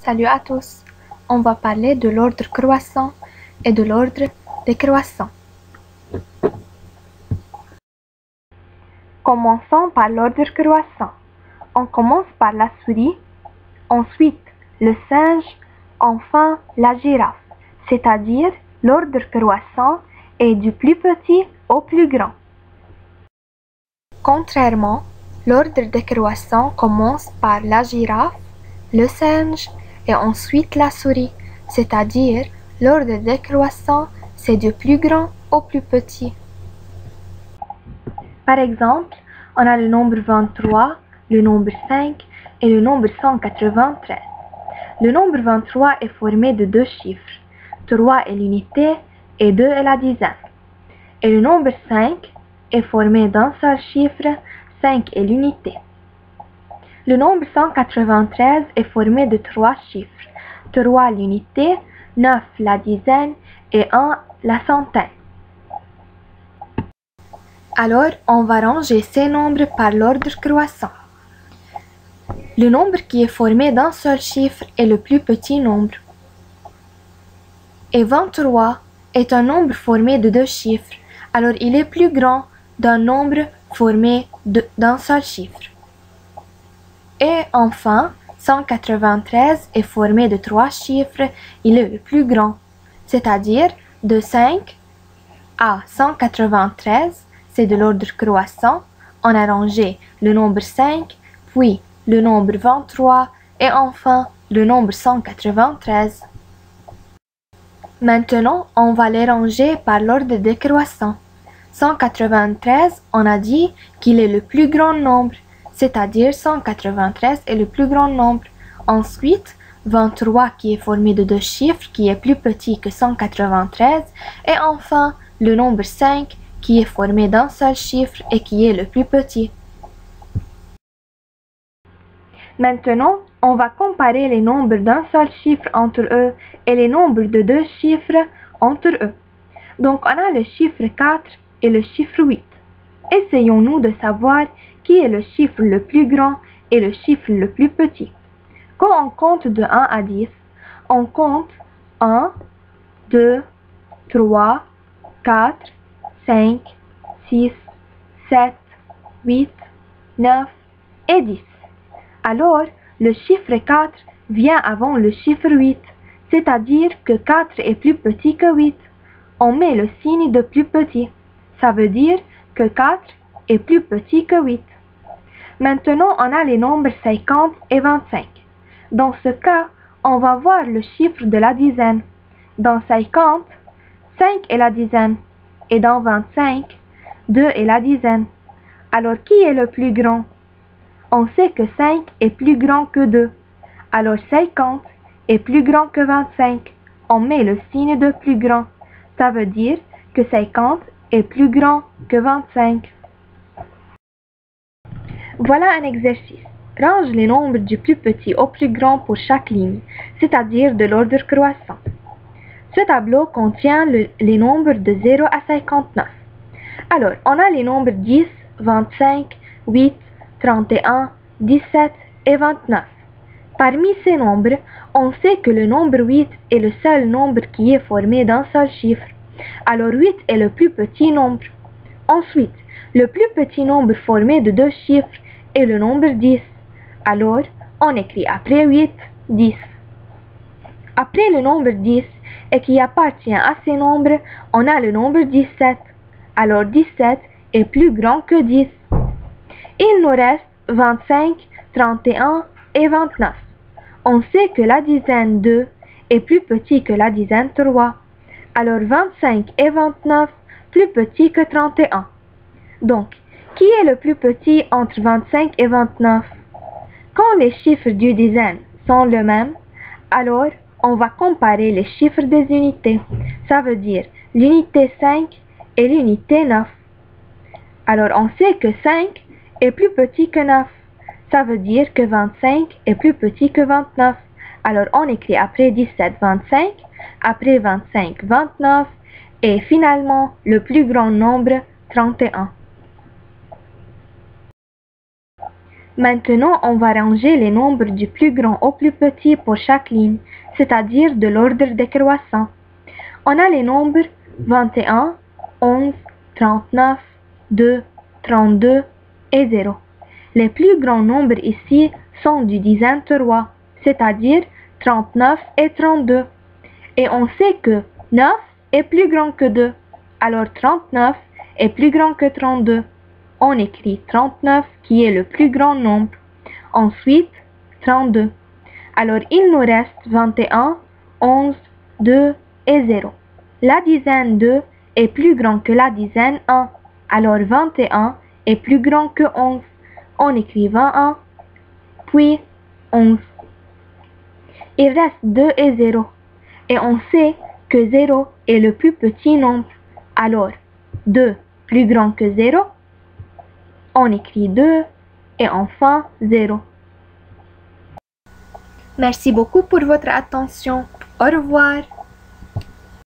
Salut à tous, on va parler de l'ordre croissant et de l'ordre décroissant. Commençons par l'ordre croissant. On commence par la souris, ensuite le singe, enfin la girafe, c'est-à-dire l'ordre croissant est du plus petit au plus grand. Contrairement, l'ordre décroissant commence par la girafe, le singe et ensuite la souris, c'est-à-dire l'ordre décroissant, c'est du plus grand au plus petit. Par exemple, on a le nombre 23, le nombre 5 et le nombre 193. Le nombre 23 est formé de deux chiffres, 3 est l'unité et 2 est la dizaine. Et le nombre 5 est formé d'un seul chiffre, 5 est l'unité. Le nombre 193 est formé de trois chiffres, 3 l'unité, 9 la dizaine et 1 la centaine. Alors, on va ranger ces nombres par l'ordre croissant. Le nombre qui est formé d'un seul chiffre est le plus petit nombre. Et 23 est un nombre formé de deux chiffres, alors il est plus grand d'un nombre formé d'un seul chiffre. Et enfin, 193 est formé de trois chiffres, il est le plus grand, c'est-à-dire de 5 à 193, c'est de l'ordre croissant, on a rangé le nombre 5, puis le nombre 23 et enfin le nombre 193. Maintenant, on va les ranger par l'ordre décroissant. 193, on a dit qu'il est le plus grand nombre, c'est-à-dire 193 est le plus grand nombre. Ensuite, 23 qui est formé de deux chiffres qui est plus petit que 193 et enfin le nombre 5 qui est formé d'un seul chiffre et qui est le plus petit. Maintenant, on va comparer les nombres d'un seul chiffre entre eux et les nombres de deux chiffres entre eux. Donc, on a le chiffre 4 et le chiffre 8. Essayons-nous de savoir qui est le chiffre le plus grand et le chiffre le plus petit. Quand on compte de 1 à 10, on compte 1, 2, 3, 4, 5, 6, 7, 8, 9 et 10. Alors, le chiffre 4 vient avant le chiffre 8, c'est-à-dire que 4 est plus petit que 8. On met le signe de plus petit. Ça veut dire que 4 est plus petit que 8. Maintenant, on a les nombres 50 et 25. Dans ce cas, on va voir le chiffre de la dizaine. Dans 50, 5 est la dizaine. Et dans 25, 2 est la dizaine. Alors, qui est le plus grand? On sait que 5 est plus grand que 2. Alors, 50 est plus grand que 25. On met le signe de plus grand. Ça veut dire que 50 est plus grand que 25. Voilà un exercice. Range les nombres du plus petit au plus grand pour chaque ligne, c'est-à-dire de l'ordre croissant. Ce tableau contient les nombres de 0 à 59. Alors, on a les nombres 10, 25, 8, 31, 17 et 29. Parmi ces nombres, on sait que le nombre 8 est le seul nombre qui est formé d'un seul chiffre. Alors 8 est le plus petit nombre. Ensuite, le plus petit nombre formé de deux chiffres est le nombre 10. Alors, on écrit après 8, 10. Après le nombre 10 et qui appartient à ces nombres, on a le nombre 17. Alors 17 est plus grand que 10. Il nous reste 25, 31 et 29. On sait que la dizaine 2 est plus petit que la dizaine 3. Alors 25 et 29 plus petit que 31. Donc, qui est le plus petit entre 25 et 29? Quand les chiffres du dizaine sont les mêmes, alors on va comparer les chiffres des unités. Ça veut dire l'unité 5 et l'unité 9. Alors on sait que 5 est plus petit que 9. Ça veut dire que 25 est plus petit que 29. Alors on écrit après 17, 25, après 25, 29 et finalement le plus grand nombre, 31. Maintenant, on va ranger les nombres du plus grand au plus petit pour chaque ligne, c'est-à-dire de l'ordre décroissant. On a les nombres 21, 11, 39, 2, 32 et 0. Les plus grands nombres ici sont du dizaine 3, c'est-à-dire 39 et 32. Et on sait que 9 est plus grand que 2, alors 39 est plus grand que 32. On écrit 39 qui est le plus grand nombre. Ensuite, 32. Alors il nous reste 21, 11, 2 et 0. La dizaine 2 est plus grand que la dizaine 1. Alors 21 est plus grand que 11. On écrit 21, puis 11. Il reste 2 et 0. Et on sait que 0 est le plus petit nombre. Alors 2 plus grand que 0. On écrit 2 et enfin 0. Merci beaucoup pour votre attention. Au revoir.